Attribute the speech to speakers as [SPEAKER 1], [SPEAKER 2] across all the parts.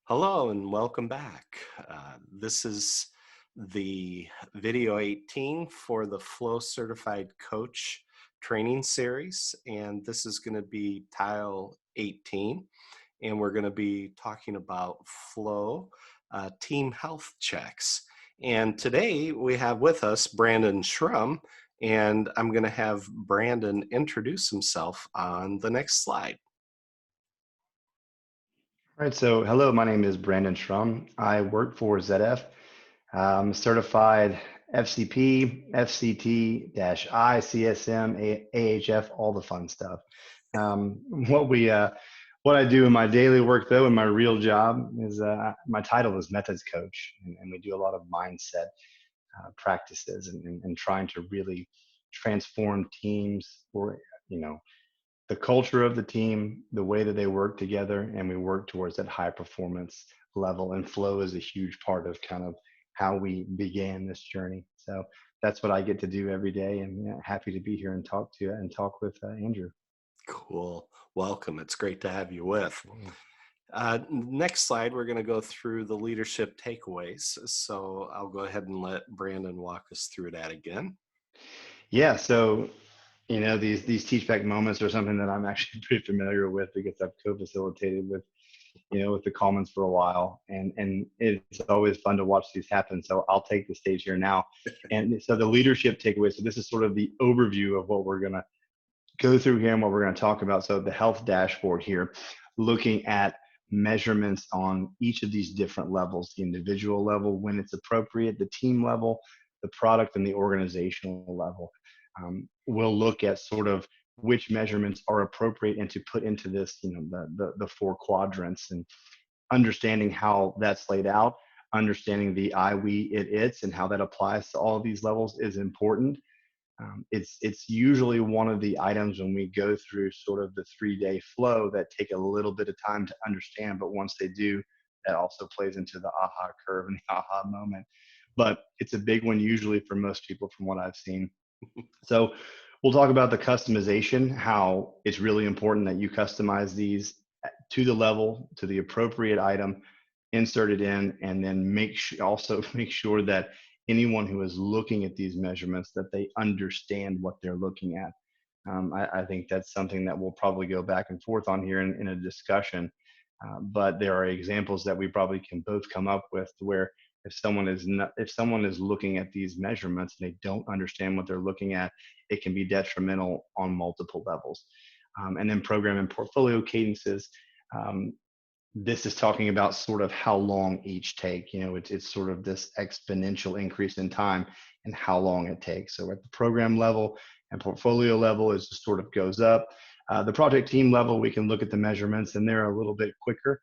[SPEAKER 1] Hello and welcome back. This is the video 18 for the Flow Certified Coach training series, and this is going to be tile 18, and we're going to be talking about flow team health checks. And today we have with us Brandon Schrum, and I'm going to have Brandon introduce himself on the next slide.
[SPEAKER 2] All right, so hello, my name is Brandon Schrum. I work for ZF. I'm certified FCP, FCT-I, CSM, AHF, all the fun stuff. Um, what we, what I do in my daily work though, in my real job is my title is methods coach, and we do a lot of mindset practices and trying to really transform teams or, you know, the culture of the team, the way that they work together, and we work towards that high performance level. And flow is a huge part of kind of how we began this journey. So that's what I get to do every day, and happy to be here and talk to you and talk with Andrew.
[SPEAKER 1] Cool. Welcome. It's great to have you with. Next slide, we're going to go through the leadership takeaways. So I'll go ahead and let Brandon walk us through that again.
[SPEAKER 2] Yeah. So these teach back moments are something that I'm actually pretty familiar with because I've co-facilitated with with the Commons for a while, and it's always fun to watch these happen. So I'll take the stage here now. And so the leadership takeaway. So this is sort of the overview of what we're gonna go through here and what we're gonna talk about. So the health dashboard here, looking at measurements on each of these different levels: the individual level, when it's appropriate, the team level, the product, and the organizational level. We'll look at sort of which measurements are appropriate and to put into this, the four quadrants, and understanding how that's laid out, understanding the I, we, it, it's, and how that applies to all of these levels is important. It's usually one of the items when we go through sort of the 3-day flow that take a little bit of time to understand, but once they do, that also plays into the aha curve and the aha moment. But it's a big one usually for most people from what I've seen. So we'll talk about the customization, how it's really important that you customize these to the level, to the appropriate item, insert it in, and then also make sure that anyone who is looking at these measurements, that they understand what they're looking at. I think that's something that we'll probably go back and forth on here in a discussion. But there are examples that we probably can both come up with where if someone is looking at these measurements and they don't understand what they're looking at, it can be detrimental on multiple levels. And then program and portfolio cadences. This is talking about sort of how long each take. It's sort of this exponential increase in time and how long it takes. So at the program level and portfolio level, it just sort of goes up. The project team level, we can look at the measurements and they're a little bit quicker.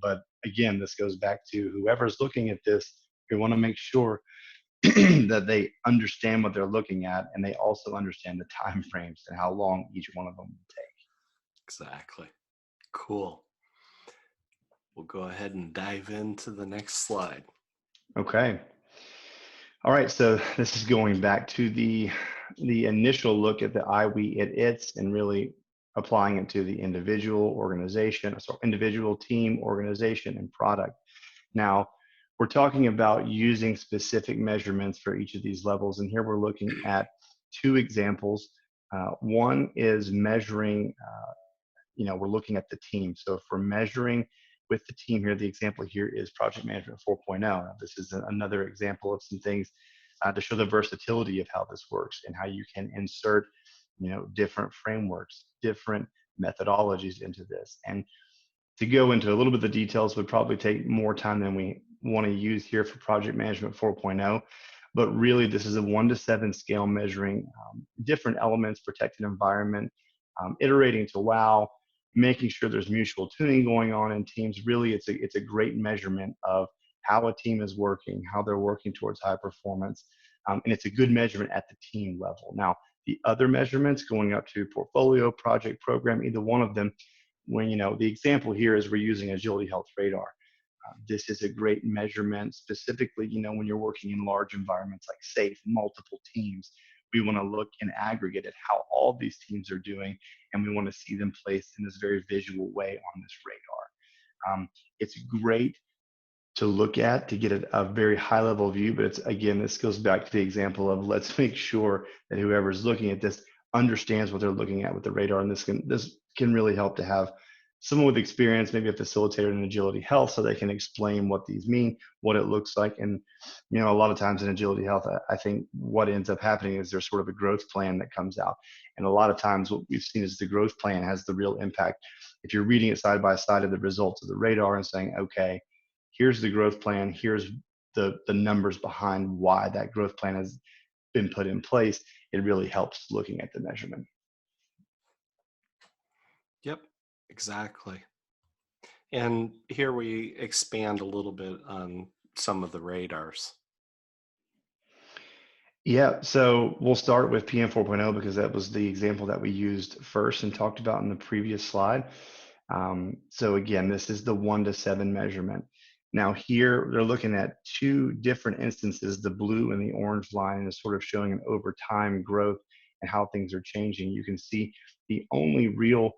[SPEAKER 2] But again, this goes back to whoever's looking at this, we want to make sure that they understand what they're looking at, and they also understand the time frames and how long each one of them will take.
[SPEAKER 1] Exactly. Cool. We'll go ahead and dive into the next slide.
[SPEAKER 2] Okay. All right, so this is going back to the initial look at the I, we, it, it's, and really applying it to the individual, individual, team, organization, and product. Now, we're talking about using specific measurements for each of these levels, and here we're looking at two examples. One is measuring, we're looking at the team. So if we're measuring with the team here, the example here is Project Management 4.0. Now, this is another example of some things to show the versatility of how this works and how you can insert, different frameworks, different methodologies into this. And to go into a little bit of the details would probably take more time than we want to use here for Project Management 4.0. But really, this is a 1 to 7 scale measuring different elements: protected environment, iterating to wow, making sure there's mutual tuning going on in teams. Really, it's a great measurement of how a team is working, how they're working towards high performance, and it's a good measurement at the team level. Now, the other measurements going up to portfolio, project, program, either one of them, when the example here is we're using Agility Health Radar. This is a great measurement specifically, when you're working in large environments like SAFE, multiple teams. We want to look in aggregate at how all these teams are doing, and we want to see them placed in this very visual way on this radar. it's great to look at to get a very high level view. But it's, again, this goes back to the example of, let's make sure that whoever's looking at this understands what they're looking at with the radar. And this can really help to have someone with experience, maybe a facilitator in agility health, so they can explain what these mean, what it looks like. And a lot of times in agility health, I think what ends up happening is there's sort of a growth plan that comes out. And a lot of times what we've seen is the growth plan has the real impact. If you're reading it side by side of the results of the radar and saying, okay, here's the growth plan, here's the numbers behind why that growth plan has been put in place, it really helps looking at the measurement.
[SPEAKER 1] Yep, exactly. And here we expand a little bit on some of the radars.
[SPEAKER 2] Yeah, so we'll start with PM 4.0 because that was the example that we used first and talked about in the previous slide. So again, this is the 1 to 7 measurement. Now here they're looking at two different instances, the blue and the orange line is sort of showing an over time growth and how things are changing. You can see the only real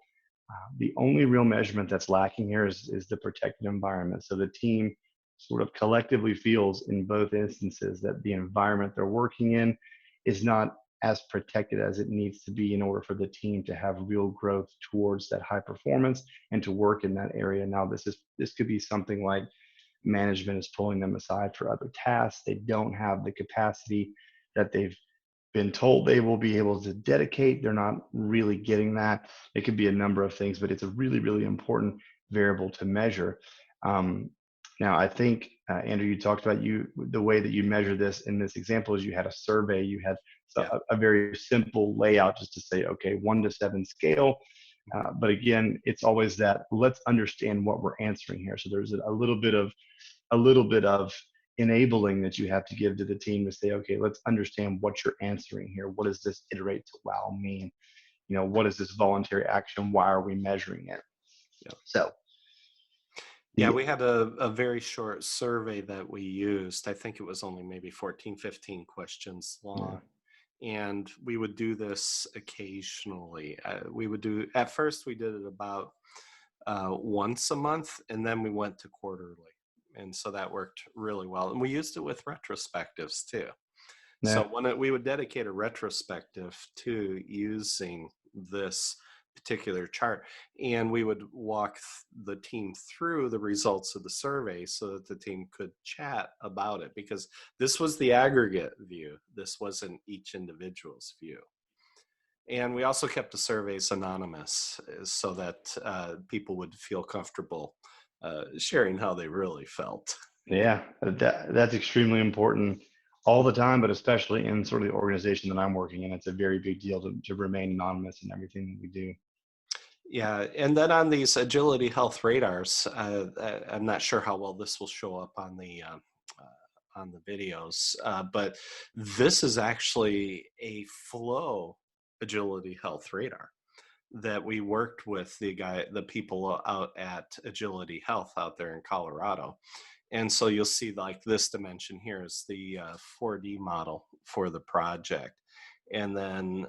[SPEAKER 2] measurement that's lacking here is the protected environment. So the team sort of collectively feels in both instances that the environment they're working in is not as protected as it needs to be in order for the team to have real growth towards that high performance and to work in that area. Now, this could be something like management is pulling them aside for other tasks. They don't have the capacity that they've been told they will be able to dedicate. They're not really getting that. It could be a number of things, but it's a really, really important variable to measure. Um, Now, I think, Andrew, you talked about the way that you measure this in this example is you had a survey, you had
[SPEAKER 1] Yeah.
[SPEAKER 2] a very simple layout just to say, okay, 1 to 7 scale. But again, it's always that let's understand what we're answering here. So there's a little bit of enabling that you have to give to the team to say, okay, let's understand what you're answering here. What does this iterate to wow mean? What is this voluntary action? Why are we measuring it?
[SPEAKER 1] Yeah.
[SPEAKER 2] So
[SPEAKER 1] Yeah,
[SPEAKER 2] the
[SPEAKER 1] we had a very short survey that we used. I think it was only maybe 14, 15 questions
[SPEAKER 2] yeah,
[SPEAKER 1] long. And we would do this occasionally. At first, we did it about once a month, and then we went to quarterly. And so that worked really well. And we used it with retrospectives too. So
[SPEAKER 2] yeah,
[SPEAKER 1] we would dedicate a retrospective to using this particular chart, and we would walk the team through the results of the survey so that the team could chat about it, because this was the aggregate view. This wasn't each individual's view. And we also kept the surveys anonymous so that people would feel comfortable sharing how they really felt.
[SPEAKER 2] yeah. That's extremely important all the time, but especially in sort of the organization that I'm working in. It's a very big deal to remain anonymous in everything that we do.
[SPEAKER 1] Yeah, and then on these agility health radars, I'm not sure how well this will show up on the videos, but this is actually a flow agility health radar that we worked with the people out at Agility Health out there in Colorado. And so you'll see like this dimension here is the 4D model for the project. And then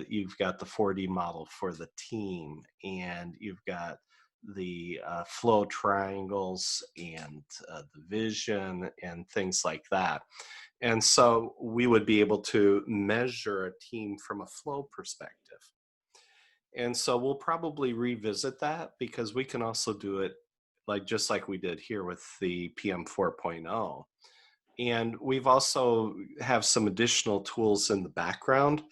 [SPEAKER 1] you've got the 4D model for the team, and you've got the flow triangles and the vision and things like that. And so we would be able to measure a team from a flow perspective. And so we'll probably revisit that, because we can also do it just like we did here with the PM 4.0. And we've also have some additional tools in the background.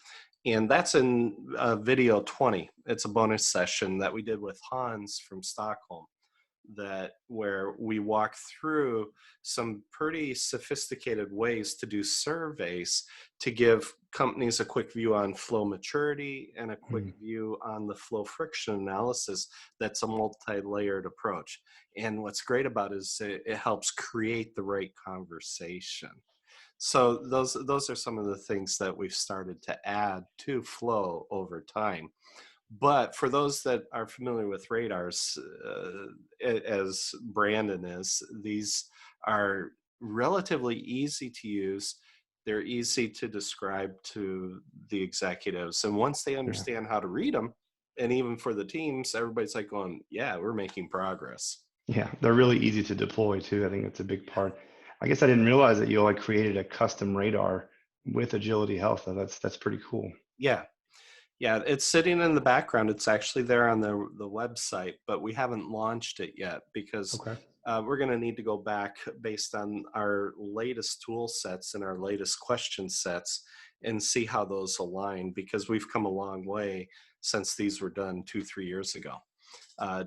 [SPEAKER 1] And that's in video 20. It's a bonus session that we did with Hans from Stockholm, where we walk through some pretty sophisticated ways to do surveys to give companies a quick view on flow maturity and a quick
[SPEAKER 2] Mm.
[SPEAKER 1] view on the flow friction analysis. That's a multi-layered approach. And what's great about it is it helps create the right conversation. So those are some of the things that we've started to add to flow over time. But for those that are familiar with radars, as Brandon is, these are relatively easy to use. They're easy to describe to the executives. And once they
[SPEAKER 2] Yeah.
[SPEAKER 1] understand how to read them, and even for the teams, everybody's like going, yeah, we're making progress.
[SPEAKER 2] Yeah, they're really easy to deploy too. I think it's a big part. I guess I didn't realize that you like created a custom radar with Agility Health. Though. That's pretty cool.
[SPEAKER 1] Yeah. Yeah, it's sitting in the background. It's actually there on the website, but we haven't launched it yet because
[SPEAKER 2] Okay.
[SPEAKER 1] we're going to need to go back based on our latest tool sets and our latest question sets and see how those align, because we've come a long way since these were done 2, 3 years ago.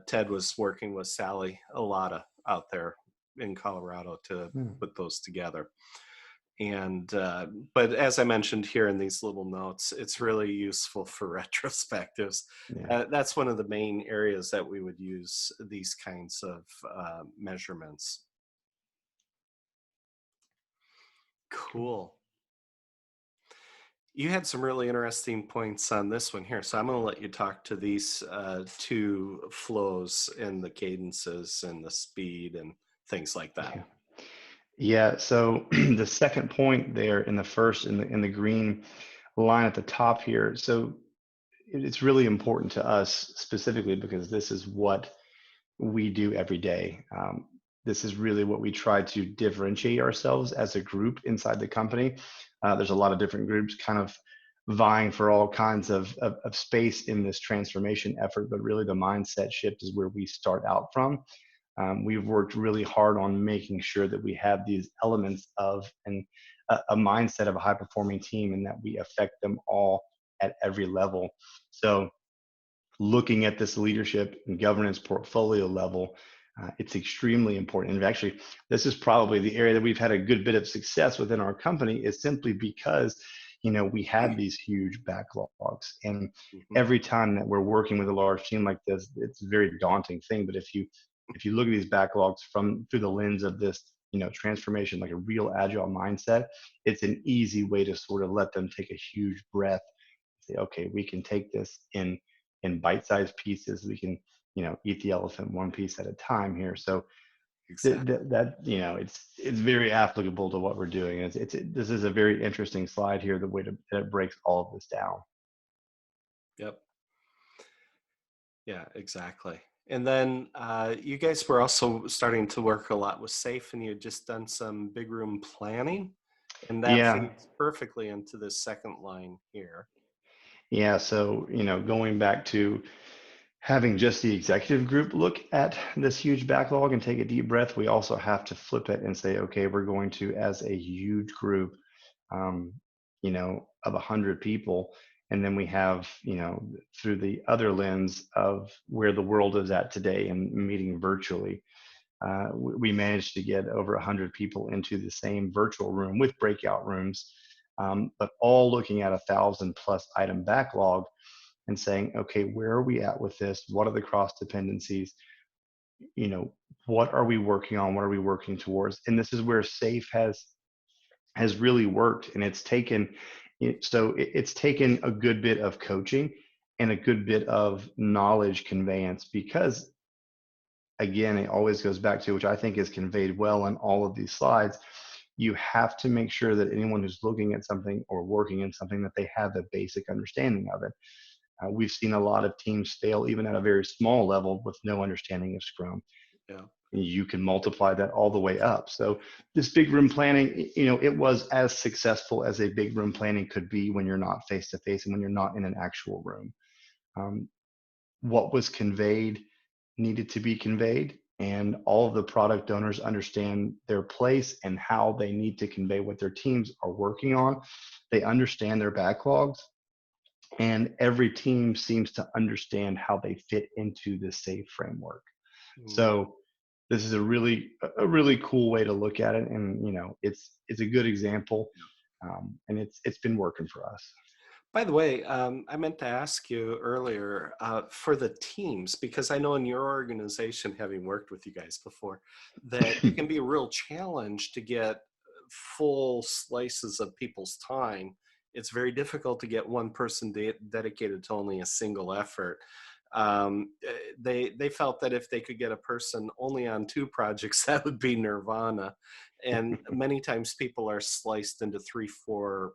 [SPEAKER 1] Ted was working with Sally Alata out there in Colorado to
[SPEAKER 2] Hmm.
[SPEAKER 1] put those together. And but as I mentioned here in these little notes, it's really useful for retrospectives.
[SPEAKER 2] Yeah.
[SPEAKER 1] That's one of the main areas that we would use these kinds of measurements. Cool. You had some really interesting points on this one here, so I'm going to let you talk to these two flows and the cadences and the speed and things like that.
[SPEAKER 2] Yeah. Yeah. So the second point there in the first in the green line at the top here. So it's really important to us specifically because this is what we do every day. This is really what we try to differentiate ourselves as a group inside the company. There's a lot of different groups kind of vying for all kinds of space in this transformation effort, but really the mindset shift is where we start out from. We've worked really hard on making sure that we have these elements of a mindset of a high performing team and that we affect them all at every level. So looking at this leadership and governance portfolio level, it's extremely important. And actually, this is probably the area that we've had a good bit of success within our company is simply because, we had these huge backlogs. And
[SPEAKER 1] Mhm.
[SPEAKER 2] every time that we're working with a large team like this, it's a very daunting thing. But if you look at these backlogs from through the lens of this, transformation, like a real agile mindset, it's an easy way to sort of let them take a huge breath, say, okay, we can take this in bite-sized pieces. We can, eat the elephant one piece at a time here. So
[SPEAKER 1] Exactly.
[SPEAKER 2] that it's very applicable to what we're doing. This is a very interesting slide here, the way that it breaks all of this down.
[SPEAKER 1] Yep. Yeah, exactly. And then you guys were also starting to work a lot with SAFE, and you had just done some big room planning, and that
[SPEAKER 2] Yeah,
[SPEAKER 1] feeds perfectly into this second line here.
[SPEAKER 2] yeah. So going back to having just the executive group look at this huge backlog and take a deep breath, we also have to flip it and say, okay, we're going to, as a huge group, um, of 100 people. And then we have, through the other lens of where the world is at today and meeting virtually, we managed to get over 100 people into the same virtual room with breakout rooms, but all looking at 1,000+ item backlog and saying, okay, where are we at with this? What are the cross dependencies? You know, what are we working on? What are we working towards? And this is where SAFE has really worked, and it's taken a good bit of coaching and a good bit of knowledge conveyance, because again, it always goes back to, which I think is conveyed well in all of these slides, you have to make sure that anyone who's looking at something or working in something, that they have a basic understanding of it. We've seen a lot of teams fail even at a very small level with no understanding of Scrum.
[SPEAKER 1] Yeah.
[SPEAKER 2] You can multiply that all the way up. So this big room planning, it was as successful as a big room planning could be when you're not face to face and when you're not in an actual room. Um, what was conveyed needed to be conveyed, and all of the product owners understand their place and how they need to convey what their teams are working on. They understand their backlogs, and every team seems to understand how they fit into the SAFe framework.
[SPEAKER 1] Mm.
[SPEAKER 2] So this is a really cool way to look at it, and it's a good example, and it's been working for us.
[SPEAKER 1] By the way, I meant to ask you earlier for the teams, because I know in your organization, having worked with you guys before, that it can be a real challenge to get full slices of people's time. It's very difficult to get one person dedicated to only a single effort. They felt that if they could get a person only on two projects, that would be nirvana. And many times people are sliced into 3, 4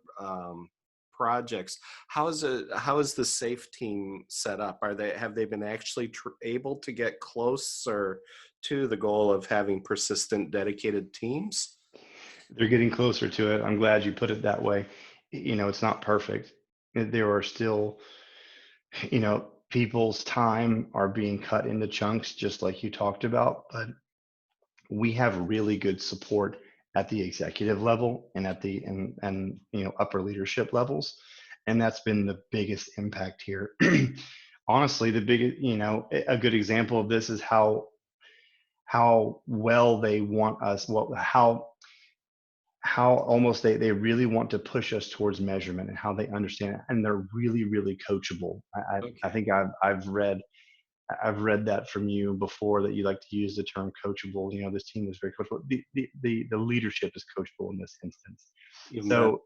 [SPEAKER 1] projects. How is the SAFe team set up? Have they been actually able to get closer to the goal of having persistent, dedicated teams?
[SPEAKER 2] They're getting closer to it. I'm glad you put it that way. It's not perfect. There are still, people's time are being cut into chunks, just like you talked about. But we have really good support at the executive level and at the and upper leadership levels, and that's been the biggest impact here. Honestly, the biggest, a good example of this is how well they want us, how almost they really want to push us towards measurement and how they understand it, and they're really really coachable. I
[SPEAKER 1] Okay.
[SPEAKER 2] think I've read that from you before, that you like to use the term coachable. This team is very coachable. The leadership is coachable in this instance.
[SPEAKER 1] You meant,
[SPEAKER 2] So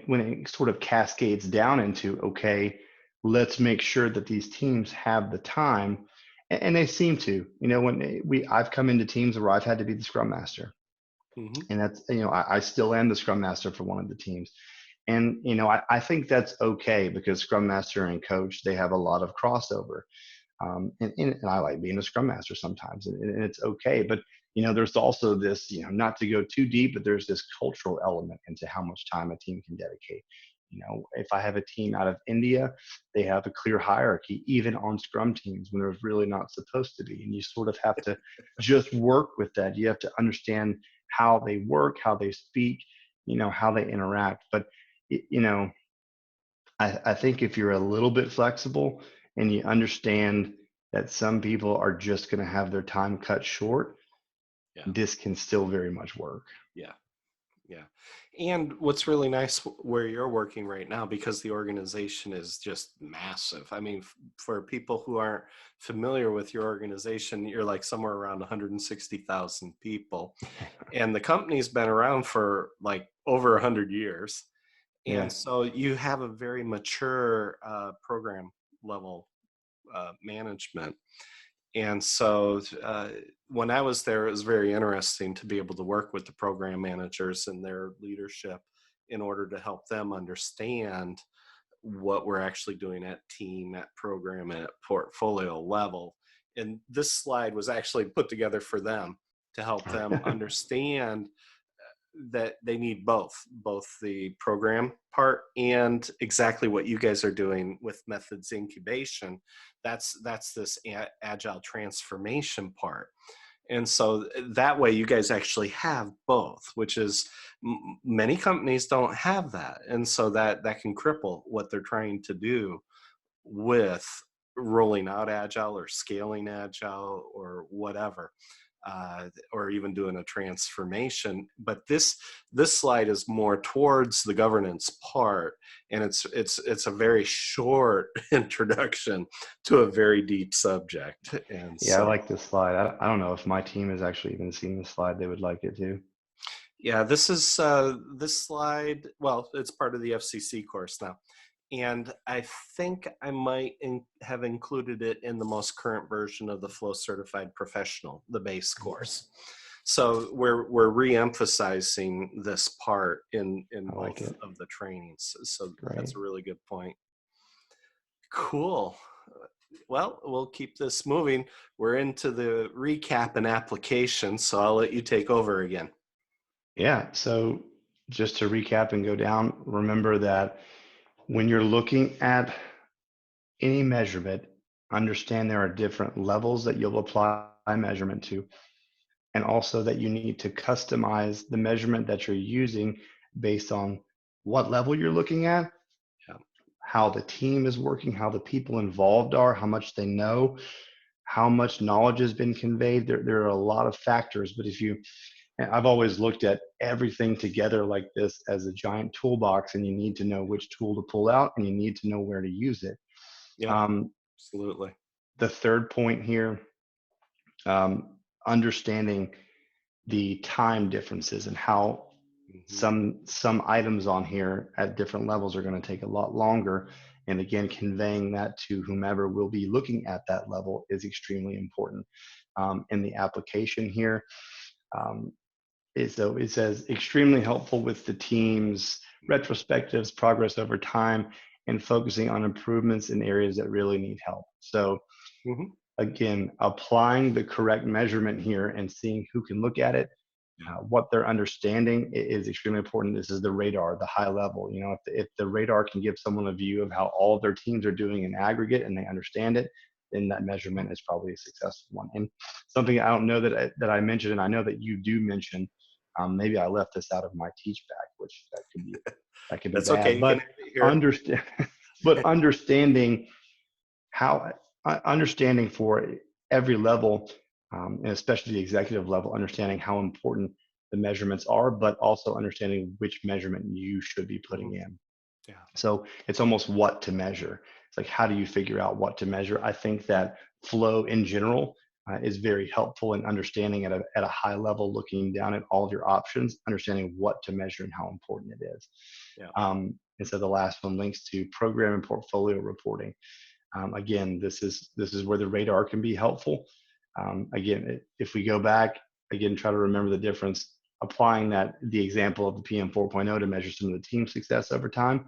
[SPEAKER 2] when it sort of cascades down into, okay, let's make sure that these teams have the time, and they seem to. I've come into teams where I've had to be the scrum master,
[SPEAKER 1] mhm,
[SPEAKER 2] and that's, I still am the scrum master for one of the teams. And I think that's okay, because scrum master and coach, they have a lot of crossover. And I like being a scrum master sometimes, and it's okay. But there's also this, not to go too deep, but there's this cultural element into how much time a team can dedicate. If I have a team out of India, they have a clear hierarchy, even on scrum teams, when there's really not supposed to be. And you sort of have to just work with that. You have to understand how they work, how they speak, how they interact. But y- you know, I think if you're a little bit flexible and you understand that some people are just going to have their time cut short,
[SPEAKER 1] yeah,
[SPEAKER 2] this can still very much work.
[SPEAKER 1] yeah. Yeah. And what's really nice where you're working right now, because the organization is just massive. I mean, for people who aren't familiar with your organization, you're like somewhere around 160,000 people. And the company's been around for like over 100 years.
[SPEAKER 2] Yeah.
[SPEAKER 1] And so you have a very mature program level management. And so when I was there, it was very interesting to be able to work with the program managers and their leadership in order to help them understand what we're actually doing at team, at program, and at portfolio level. And this slide was actually put together for them to help them understand that they need both the program part and exactly what you guys are doing with methods incubation. That's this agile transformation part. And so that way you guys actually have both, which is many companies don't have that. And so that can cripple what they're trying to do with rolling out agile or scaling agile or whatever, or even doing a transformation. But this slide is more towards the governance part, and it's a very short introduction to a very deep subject. And
[SPEAKER 2] Yeah, I
[SPEAKER 1] so
[SPEAKER 2] like this slide. I don't know if my team has actually even seen this slide. They would like it too.
[SPEAKER 1] yeah, this slide. Well, it's part of the FCC course now, and I think I might have included it in the most current version of the Flow Certified Professional, the base course. So we're re-emphasizing this part in
[SPEAKER 2] I like
[SPEAKER 1] both
[SPEAKER 2] it.
[SPEAKER 1] of the trainings. So that's
[SPEAKER 2] Great.
[SPEAKER 1] a really good point. Cool. Well, we'll keep this moving. We're into the recap and application, so I'll let you take over again.
[SPEAKER 2] Yeah. So just to recap and go down, remember that when you're looking at any measurement, understand there are different levels that you'll apply measurement to, and also that you need to customize the measurement that you're using based on what level you're looking at,
[SPEAKER 1] Yeah.
[SPEAKER 2] how the team is working, how the people involved are, how much they know, how much knowledge has been conveyed. There are a lot of factors, but I've always looked at everything together like this as a giant toolbox, and you need to know which tool to pull out, and you need to know where to use it.
[SPEAKER 1] Yep.
[SPEAKER 2] Um,
[SPEAKER 1] Absolutely.
[SPEAKER 2] the third point here, understanding the time differences and how
[SPEAKER 1] Hmm.
[SPEAKER 2] some items on here at different levels are going to take a lot longer. And again, conveying that to whomever will be looking at that level is extremely important. In the application here, um, so it says extremely helpful with the team's retrospectives, progress over time, and focusing on improvements in areas that really need help. So
[SPEAKER 1] Hmm.
[SPEAKER 2] again, applying the correct measurement here and seeing who can look at it,
[SPEAKER 1] Yeah.
[SPEAKER 2] what they're understanding is extremely important. This is the radar, the high level. You know, if the radar can give someone a view of how all of their teams are doing in aggregate and they understand it, then that measurement is probably a successful one. And something I don't know that I mentioned, and I know that you do mention, maybe I left this out of my teach back, which that could be
[SPEAKER 1] That's okay.
[SPEAKER 2] bad.
[SPEAKER 1] You can
[SPEAKER 2] But
[SPEAKER 1] have it here.
[SPEAKER 2] understand, but understanding how understanding for every level, and especially the executive level, understanding how important the measurements are, but also understanding which measurement you should be putting
[SPEAKER 1] Mhm.
[SPEAKER 2] in.
[SPEAKER 1] Yeah.
[SPEAKER 2] So it's almost what to measure. It's like, how do you figure out what to measure? I think that flow in general is very helpful in understanding at a high level, looking down at all of your options, understanding what to measure and how important it is.
[SPEAKER 1] Yeah.
[SPEAKER 2] And so the last one links to program and portfolio reporting. Again, this is where the radar can be helpful. Again, if we go back again, try to remember the difference. Applying the example of the PM 4.0 to measure some of the team success over time.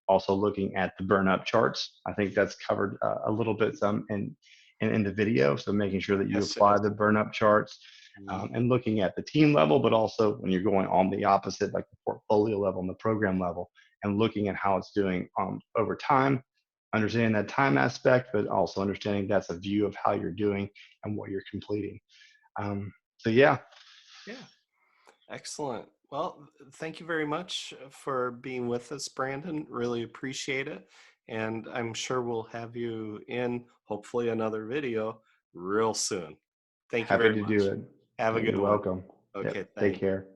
[SPEAKER 2] Also looking at the burn up charts. I think that's covered a little bit some in the video. So making sure that you
[SPEAKER 1] Yes, it
[SPEAKER 2] apply
[SPEAKER 1] is.
[SPEAKER 2] the burn up charts,
[SPEAKER 1] Mhm.
[SPEAKER 2] and looking at the team level, but also when you're going on the opposite, like the portfolio level and the program level, and looking at how it's doing over time, understanding that time aspect, but also understanding that's a view of how you're doing and what you're completing. So yeah,
[SPEAKER 1] Yeah. Excellent. Well, thank you very much for being with us, Brandon. Really appreciate it. And I'm sure we'll have you in hopefully another video real soon. Thank you
[SPEAKER 2] happy
[SPEAKER 1] very
[SPEAKER 2] to do
[SPEAKER 1] much.
[SPEAKER 2] it.
[SPEAKER 1] Have a
[SPEAKER 2] You're
[SPEAKER 1] good one.
[SPEAKER 2] welcome.
[SPEAKER 1] Okay,
[SPEAKER 2] Yep. Take
[SPEAKER 1] thanks.
[SPEAKER 2] care.